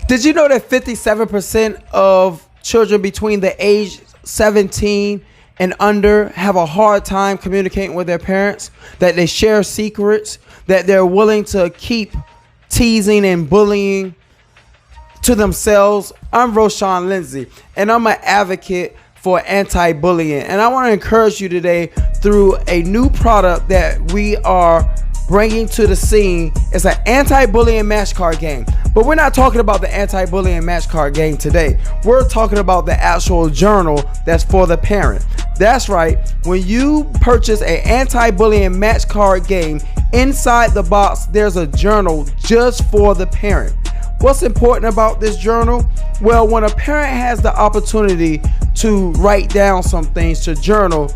Did you know that 57% of children between the age 17 and under have a hard time communicating with their parents? That they share secrets, that they're willing to keep teasing and bullying to themselves. I'm Roshan Lindsay, and I'm an advocate for anti-bullying. And I want to encourage you today through a new product that we are bringing to the scene. It's an anti-bullying match card game. But we're not talking about the anti-bullying match card game today. We're talking about the actual journal that's for the parent. That's right. When you purchase an anti-bullying match card game, inside the box, there's a journal just for the parent. What's important about this journal? Well, when a parent has the opportunity to write down some things, to journal,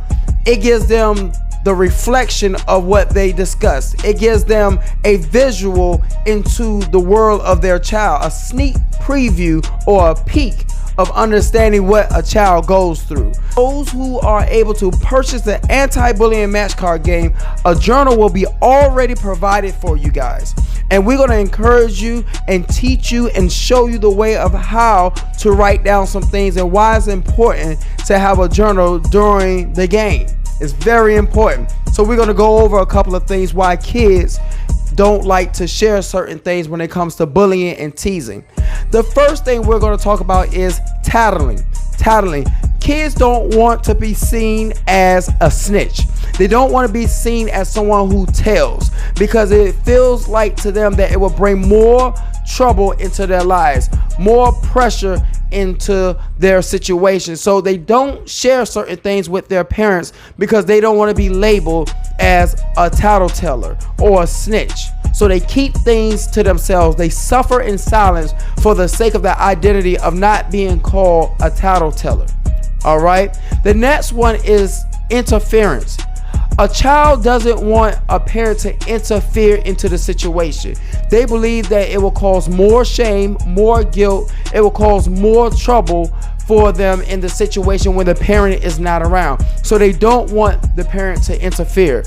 it gives them the reflection of what they discussed. It gives them a visual into the world of their child, a sneak preview or a peek of understanding what a child goes through. Those who are able to purchase the anti-bullying match card game, a journal will be already provided for you guys. And we're going to encourage you and teach you and show you the way of how to write down some things and why it's important to have a journal during the game. It's very important. So we're going to go over a couple of things why kids don't like to share certain things when it comes to bullying and teasing. The first thing we're going to talk about is tattling. Tattling. Kids don't want to be seen as a snitch. They don't want to be seen as someone who tells, because it feels like to them that it will bring more trouble into their lives, more pressure into their situation. So they don't share certain things with their parents because they don't want to be labeled as a tattleteller or a snitch. So they keep things to themselves. They suffer in silence for the sake of the identity of not being called a tattleteller. All right. The next one is interference. A child doesn't want a parent to interfere into the situation. They believe that it will cause more shame, more guilt. It will cause more trouble for them in the situation when the parent is not around. So they don't want the parent to interfere.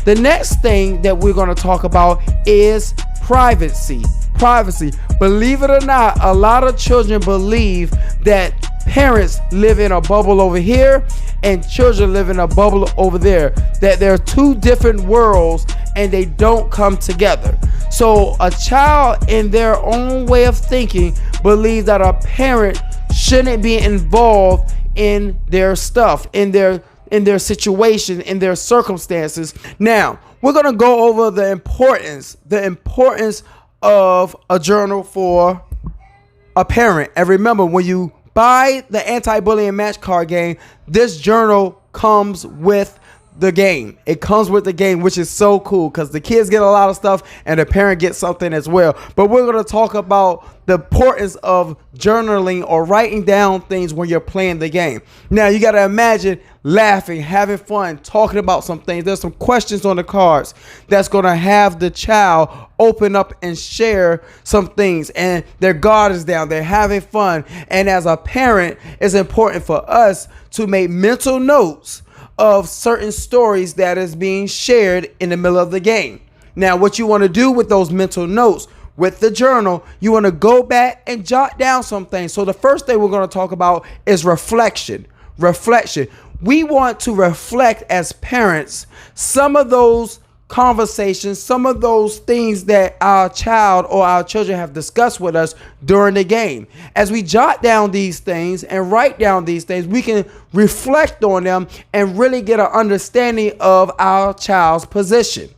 The next thing that we're going to talk about is privacy. Privacy. Believe it or not, a lot of children believe that parents live in a bubble over here and children live in a bubble over there, that there are two different worlds and they don't come together. So a child in their own way of thinking believes that a parent shouldn't be involved in their stuff, in their situation, in their circumstances. Now, we're going to go over the importance of a journal for a parent. And remember, when you buy the anti-bullying match card game, this journal comes with the game. It comes with the game, which is so cool because the kids get a lot of stuff and the parent gets something as well. But we're going to talk about the importance of journaling or writing down things when you're playing the game. Now, you got to imagine laughing, having fun, talking about some things. There's some questions on the cards that's going to have the child open up and share some things, and their guard is down. They're having fun. And as a parent, it's important for us to make mental notes of certain stories that is being shared in the middle of the game. Now, what you want to do with those mental notes, with the journal, you want to go back and jot down some things. So the first thing we're going to talk about is reflection. Reflection. We want to reflect as parents some of those conversations, some of those things that our child or our children have discussed with us during the game. As we jot down these things and write down these things, we can reflect on them and really get an understanding of our child's position.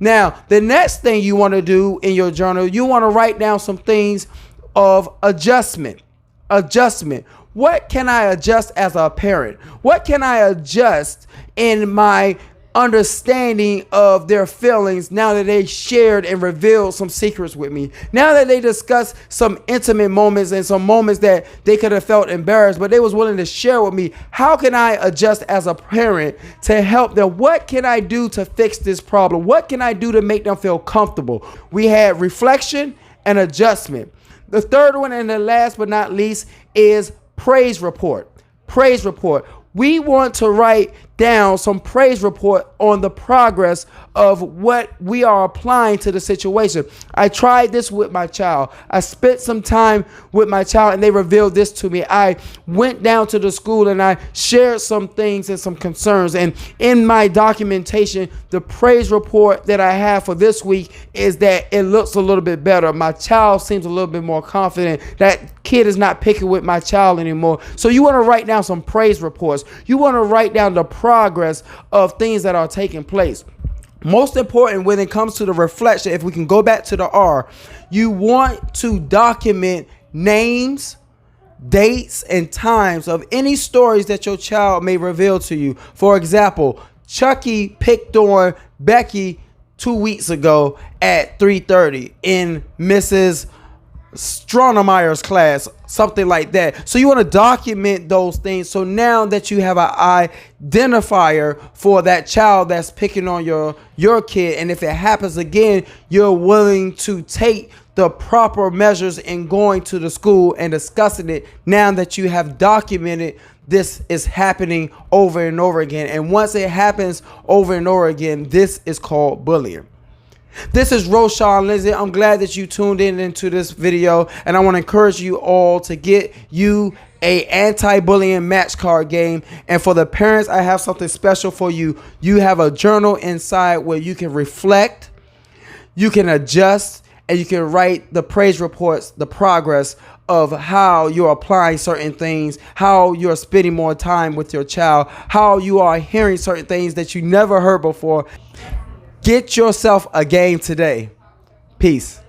Now, the next thing you want to do in your journal, you want to write down some things of adjustment. Adjustment. What can I adjust as a parent? What can I adjust in my understanding of their feelings now that they shared and revealed some secrets with me? Now that they discussed some intimate moments and some moments that they could have felt embarrassed, but they was willing to share with me, how can I adjust as a parent to help them? What can I do to fix this problem? What can I do to make them feel comfortable? We had reflection and adjustment. The third one, and the last but not least, is praise report. Praise report. We want to write down some praise report on the progress of what we are applying to the situation. I tried this with my child. I spent some time with my child and they revealed this to me. I went down to the school and I shared some things and some concerns. And in my documentation, the praise report that I have for this week is that it looks a little bit better. My child seems a little bit more confident. That kid is not picking with my child anymore. So you want to write down some praise reports. You want to write down the progress of things that are taking place. Most important when it comes to the reflection, if we can go back to the R, you want to document names, dates, and times of any stories that your child may reveal to you. For example, Chucky picked on Becky 2 weeks ago at 3:30 in Mrs. Stronemeyer's class, something like that. So you want to document those things. So now that you have an identifier for that child that's picking on your kid, and if it happens again, you're willing to take the proper measures in going to the school and discussing it now that you have documented this is happening over and over again. And once it happens over and over again, this is called bullying. This is Roshan Lindsay. I'm glad that you tuned into this video, and I want to encourage you all to get you a anti-bullying match card game. And for the parents, I have something special for you. You have a journal inside where you can reflect, you can adjust, and you can write the praise reports, the progress of how you're applying certain things, how you're spending more time with your child, how you are hearing certain things that you never heard before. Get yourself a game today. Peace.